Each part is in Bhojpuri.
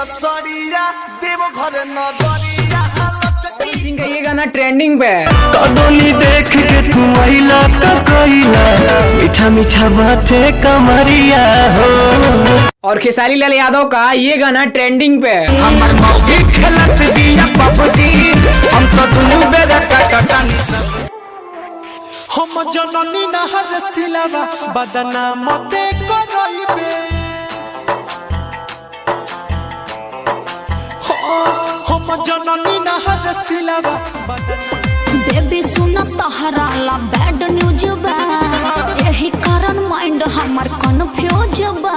लसड़िया देव घर नगरिया सिंह का ये गाना ट्रेंडिंग पे है। कदोली देख के तू आइला का कोइला मीठा मीठा बातें कमरिया हो। और खेसारी लाल यादव का ये गाना ट्रेंडिंग पे है। हमर मौगी खेलत दिया पबजी हम तो दुनु बेरा कटनी सब हम जननी नहर सिलावा बदना मते को गइबे हम जननी नहर सिलावा बेबी सुन तहरा ला बैड न्यूज बा यही कारण माइंड हमर कंफ्यूज बा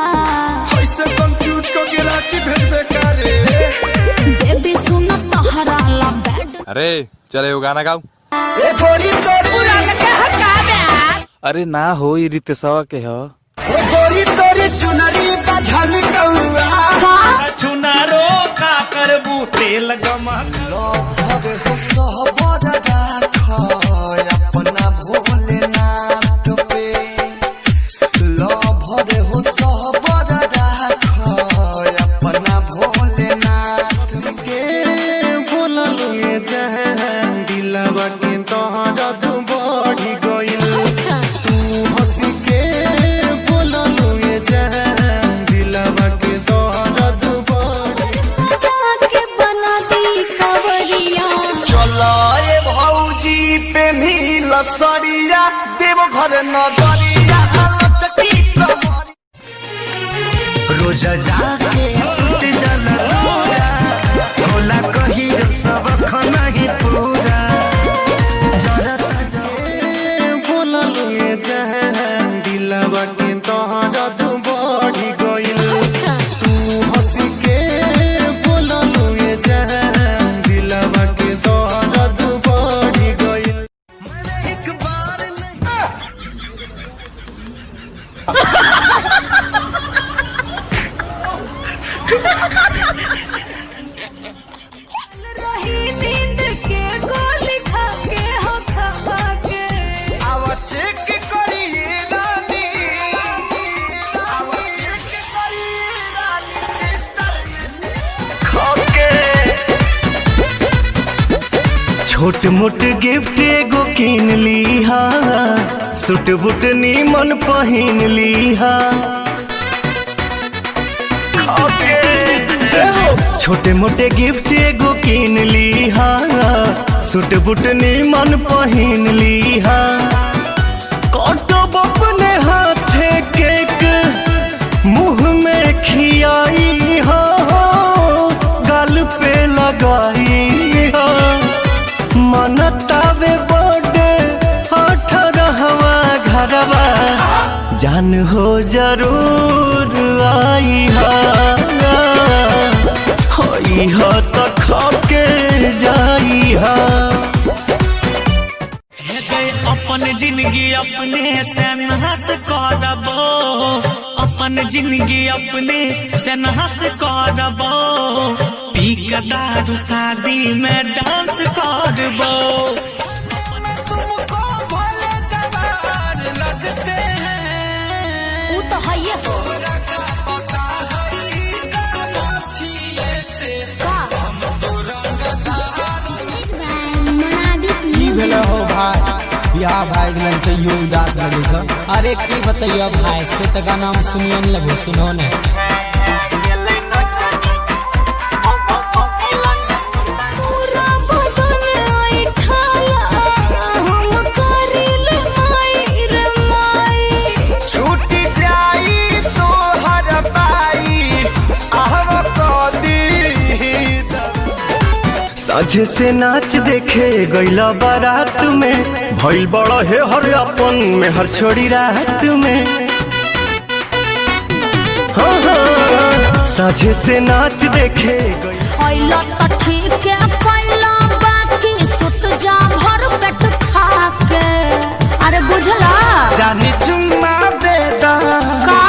ऐसे कंफ्यूज को के रांची भेजबे करे बेबी सुन तहरा ला बैड। अरे चले वो गाना गाओ। ए गोरी तोरी अरे ना हो ये रितेशवा के हो। ए गोरी तोरी चुनरी बझल कौआ चुनारो का करबू तेल गमक लव हो सहबर राख अपना भोलेनाथ पे लव हो सहबर राख अपना भोलेनाथ के बोललू ये जहां दिलवा के तोहरा तू बढ़ी गइल तू हंसी के बोललू ये जहां दिलवा के तोहरा तू बढ़ी सजा के बना दी कवरिया चलो ए भौजी पे मिल सड़िया देव घर नगरिया लचकी कमरिया रोज जाके सुत जल तोरा होला कही सब खाना ही पूरा जरता जाए बोललू ये जहां दिलवा के तोहरा तू बढ़ी गइल तू हंसी के बोललू ये जहां दिलवा के तोहरा तू बढ़ी गइल एक बार रही नींद के गोली खा के हो खा के आवा चेक करिए रानी आवा चेक करिए रानी चेस्टर छोट मोट गिफ्ट एगो किन लीहा सूट बूट नीमन पहिन लीहा छोटे मोटे गिफ्ट एगो किन लीहा सूट बूट नीमन पहिन लीहा कटब अपने हाथे केक मुंह में खियाई हो गाल पे लगाई हो मनतावे बड़े 18वां घरवा जान हो जरूर आई होई हो तो खाके जाई हा। अपन जिंदगी अपने से नहस करबो अपन जिंदगी अपने से नहस करबो पी के दारू शादी में डांस करबो तुमको भले कबार लगते हैं वो तो है ये हो की भेले हो भाई या भाई गलन तो यो उदास लगे छ। अरे की बताइयो भाई से त गाना हम सुनिए न लगो सुनो ने पूरा बदन आई ठाला हम करिल माई रे माई छूट जाई तो हर पाई आहव कदी साझे से नाच देखे गईला बारात में भइल बड़ा है हर अपन में हर छोड़ी रात में हाँ हाँ साझे से नाच देखे गई आइला त ठीक है कैला बाकी सुत जा भर पेट खा के अरे बुझला जानी चुम्मा देता का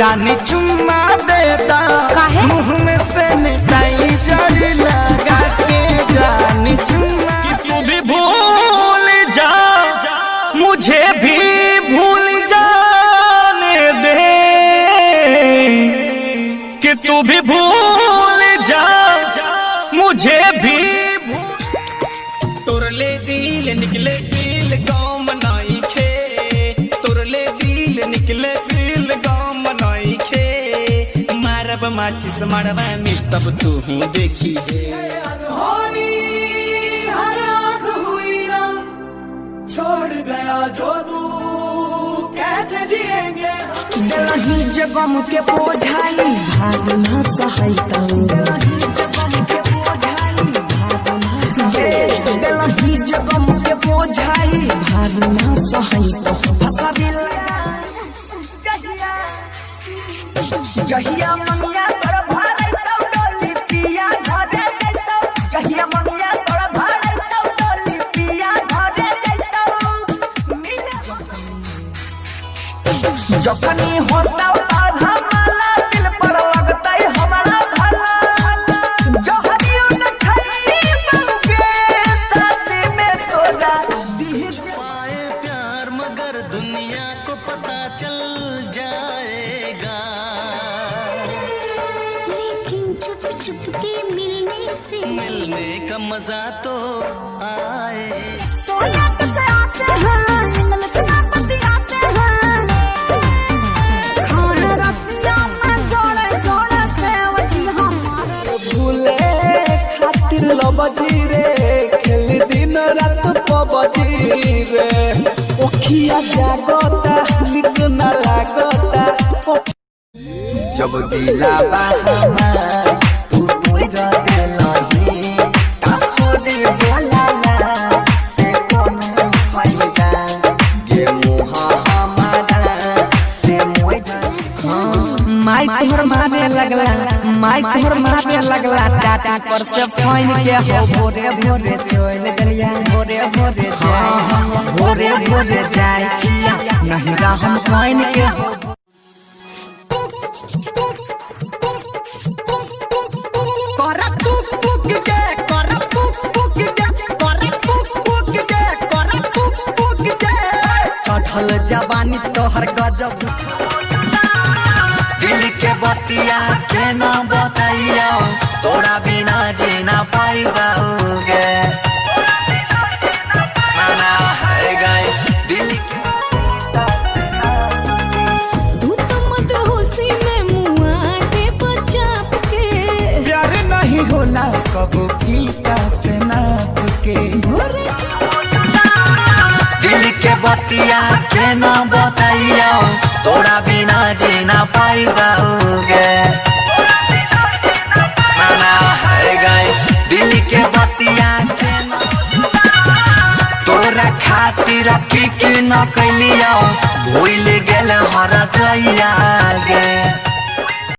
जानी चुम्मा देता काहे? मुंह में से मिठाई जड़ी लगा के जानी चुम्मा तू भी भूल जा मुझे भी भूल जाने दे कि तू भी भूल माचिस मड़वा में तब तू हूँ देखी छोड़ गया जो तू कैसे जिएंगे दिलही जगम के बोझाई भाग न सहायता दिलही जगम के बोझाई भाग न सहायता फसा दिल जहिया मंगिया तोर भारे तब डोली पिया घरे जइतो जहिया मंगिया तोर भारे तब डोली पिया घरे जइतो जखनी होता आधा माला दिल पर लगता हमारा भला जहरियो न खाई बंगे साथ में तोरा पाए प्यार मगर दुनिया को पता चल जाएगा लेकिन छुप छुप के मिलने से मिलने का मजा तो आए सोया कैसे आते हैं इंग्लिश में बतियाते हैं खाने रतिया में जोड़े जोड़े से वजी हमारे भूले खातिर लबजी रे खेल दिन रात पबजी रे ओखिया जागता निक न लागता जब दिलावा हमार तू तोरा दिलही तासो दे बोलाला से कोनो फायदा गे मुहा हमारा से मोइदा माई तोहर मारे लगला टाटा कर से फाइन के हो भोरे भोरे चल गलिया भोरे भोरे जाय छिया नहीं रहम फाइन के हो चढ़ल जवानी तोहर गजब दिल के बतिया के न बताइया तोरा बिना जीना पाइबाओगे ना है गाइस दिल तू तो मत होशी में मुआ के बचाप के प्यार नहीं होला कबो फीका से नाप के भोरे दिल के बतिया के न बताइया तोरा बिना जीना पाइबाओगे ना है गाइस दिल के बतिया के तोरा खातिर की न कैलिया भूल गेल हर जइया गे